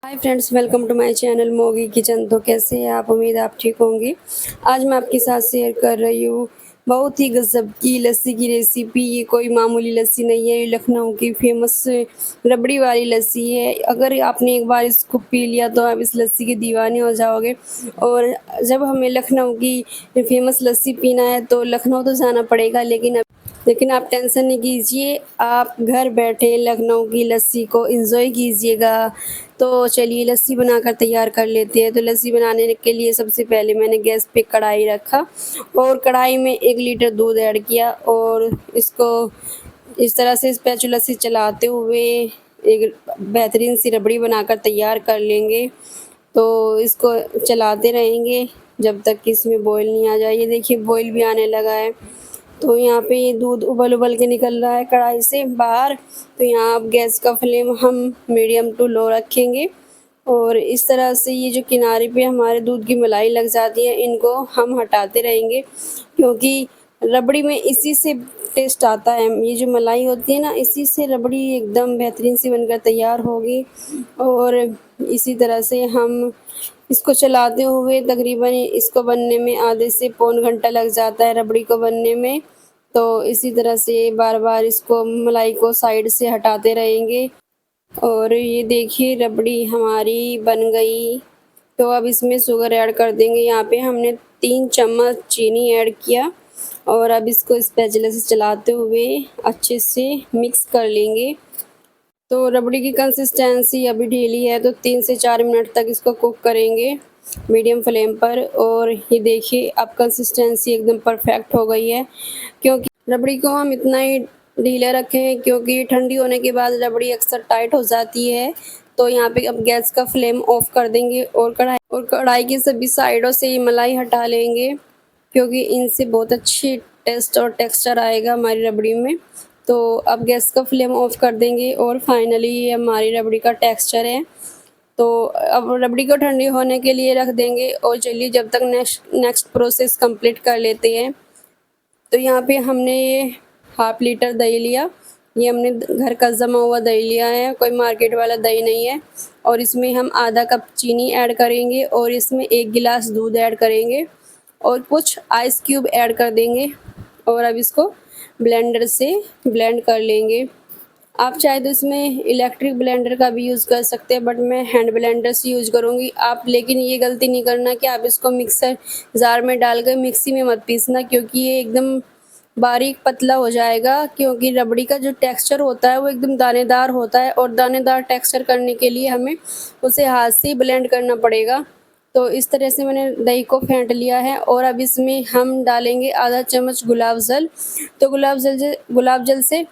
Hi friends, welcome to my channel Mogi kitchen. तो कैसे हैं आप? उम्मीद आप ठीक होंगी। आज मैं आपके साथ शेयर कर रही हूँ बहुत ही गजब की लस्सी की रेसिपी। ये कोई मामूली लस्सी नहीं है, ये लखनऊ की फेमस रबड़ी वाली लस्सी है। अगर आपने एक बार इसको पी लिया तो आप इस लस्सी के दीवाने हो जाओगे। और जब हमें लखनऊ की फेमस लस्सी पीना है तो लखनऊ तो जाना पड़ेगा, लेकिन आप टेंशन नहीं कीजिए, आप घर बैठे लखनऊ की लस्सी को एंजॉय कीजिएगा। तो चलिए लस्सी बनाकर तैयार कर लेते हैं। तो लस्सी बनाने के लिए सबसे पहले मैंने गैस पे कढ़ाई रखा और कढ़ाई में 1 लीटर दूध ऐड किया और इसको इस तरह से स्पैचुला से चलाते हुए एक बेहतरीन सी रबड़ी बनाकर तैयार कर लेंगे। तो इसको चलाते रहेंगे जब तक कि इसमें बॉईल नहीं आ जाए। ये देखिए बॉईल भी आने लगा है। तो यहाँ पे ये दूध उबल उबल के निकल रहा है कढ़ाई से बाहर। तो यहाँ अब गैस का फ्लेम हम मीडियम टू लो रखेंगे और इस तरह से ये जो किनारे पे हमारे दूध की मलाई लग जाती है इनको हम हटाते रहेंगे, क्योंकि रबड़ी में इसी से टेस्ट आता है। ये जो मलाई होती है ना, इसी से रबड़ी एकदम बेहतरीन सी बनकर तैयार होगी। और इसी तरह से हम इसको चलाते हुए तकरीबन इसको बनने में आधे से पौन घंटा लग जाता है रबड़ी को बनने में। तो इसी तरह से बार बार इसको मलाई को साइड से हटाते रहेंगे। और ये देखिए रबड़ी हमारी बन गई। तो अब इसमें शुगर ऐड कर देंगे। यहाँ पे हमने 3 चम्मच चीनी ऐड किया और अब इसको स्पैचुला से चलाते हुए अच्छे से मिक्स कर लेंगे। तो रबड़ी की कंसिस्टेंसी अभी ढीली है तो 3 से 4 मिनट तक इसको कुक करेंगे मीडियम फ्लेम पर। और ये देखिए अब कंसिस्टेंसी एकदम परफेक्ट हो गई है, क्योंकि रबड़ी को हम इतना ही ढीला रखे हैं क्योंकि ठंडी होने के बाद रबड़ी अक्सर टाइट हो जाती है। तो यहाँ पे अब गैस का फ्लेम ऑफ कर देंगे और कढ़ाई की सभी साइडों से ये मलाई हटा लेंगे, क्योंकि इनसे बहुत अच्छी टेस्ट और टेक्सचर आएगा हमारी रबड़ी में। तो अब गैस का फ्लेम ऑफ कर देंगे और फाइनली ये हमारी रबड़ी का टेक्सचर है। तो अब रबड़ी को ठंडी होने के लिए रख देंगे और चलिए जब तक नेक्स्ट प्रोसेस कंप्लीट कर लेते हैं। तो यहाँ पे हमने ये 1/2 लीटर दही लिया। ये हमने घर का जमा हुआ दही लिया है, कोई मार्केट वाला दही नहीं है। और इसमें हम आधा कप चीनी ऐड करेंगे और इसमें 1 गिलास दूध ऐड करेंगे और कुछ आइस क्यूब ऐड कर देंगे। और अब इसको ब्लेंडर से ब्लेंड कर लेंगे। आप चाहे तो इसमें इलेक्ट्रिक ब्लेंडर का भी यूज़ कर सकते हैं, बट मैं हैंड ब्लेंडर से यूज़ करूँगी। आप लेकिन ये गलती नहीं करना कि आप इसको मिक्सर जार में डालकर मिक्सी में मत पीसना, क्योंकि ये एकदम बारीक पतला हो जाएगा। क्योंकि रबड़ी का जो टेक्सचर होता है वो एकदम दानेदार होता है और दानेदार टेक्सचर करने के लिए हमें उसे हाथ से ही ब्लेंड करना पड़ेगा। तो इस तरह से मैंने दही को फेंट लिया है और अब इसमें हम डालेंगे आधा चम्मच गुलाब जल। तो गुलाब जल से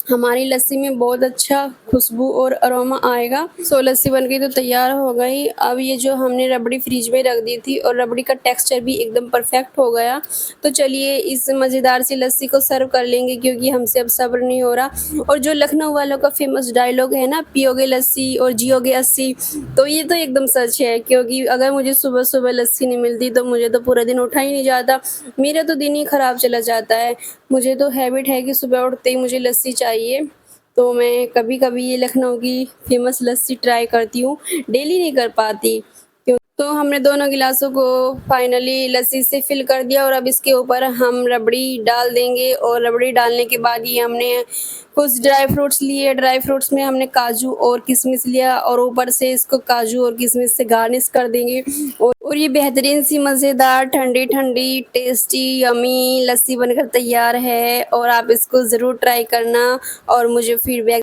हमारी लस्सी में बहुत अच्छा खुशबू और अरोमा आएगा। सो लस्सी बन गई तो तैयार हो गई। अब ये जो हमने रबड़ी फ्रिज में रख दी थी और रबड़ी का टेक्सचर भी एकदम परफेक्ट हो गया। तो चलिए इस मज़ेदार सी लस्सी को सर्व कर लेंगे, क्योंकि हमसे अब सब्र नहीं हो रहा। और जो लखनऊ वालों का फेमस डायलॉग है ना, पियोगे लस्सी और जियोगे 80, तो ये तो एकदम सच है। क्योंकि अगर मुझे सुबह सुबह लस्सी नहीं मिलती तो मुझे तो पूरा दिन उठा ही नहीं जाता, मेरा तो दिन ही ख़राब चला जाता है। मुझे तो हैबिट है कि सुबह उठते ही मुझे लस्सी चाहिए। तो मैं कभी कभी ये लखनऊ की फेमस लस्सी ट्राई करती हूँ, डेली नहीं कर पाती। तो हमने दोनों गिलासों को फाइनली लस्सी से फिल कर दिया और अब इसके ऊपर हम रबड़ी डाल देंगे। और रबड़ी डालने के बाद ये हमने कुछ ड्राई फ्रूट्स लिए। ड्राई फ्रूट्स में हमने काजू और किशमिश लिया और ऊपर से इसको काजू और किशमिश से गार्निश कर देंगे। और ये बेहतरीन सी मज़ेदार ठंडी ठंडी टेस्टी यमी लस्सी बनकर तैयार है और आप इसको ज़रूर ट्राई करना और मुझे फीडबैक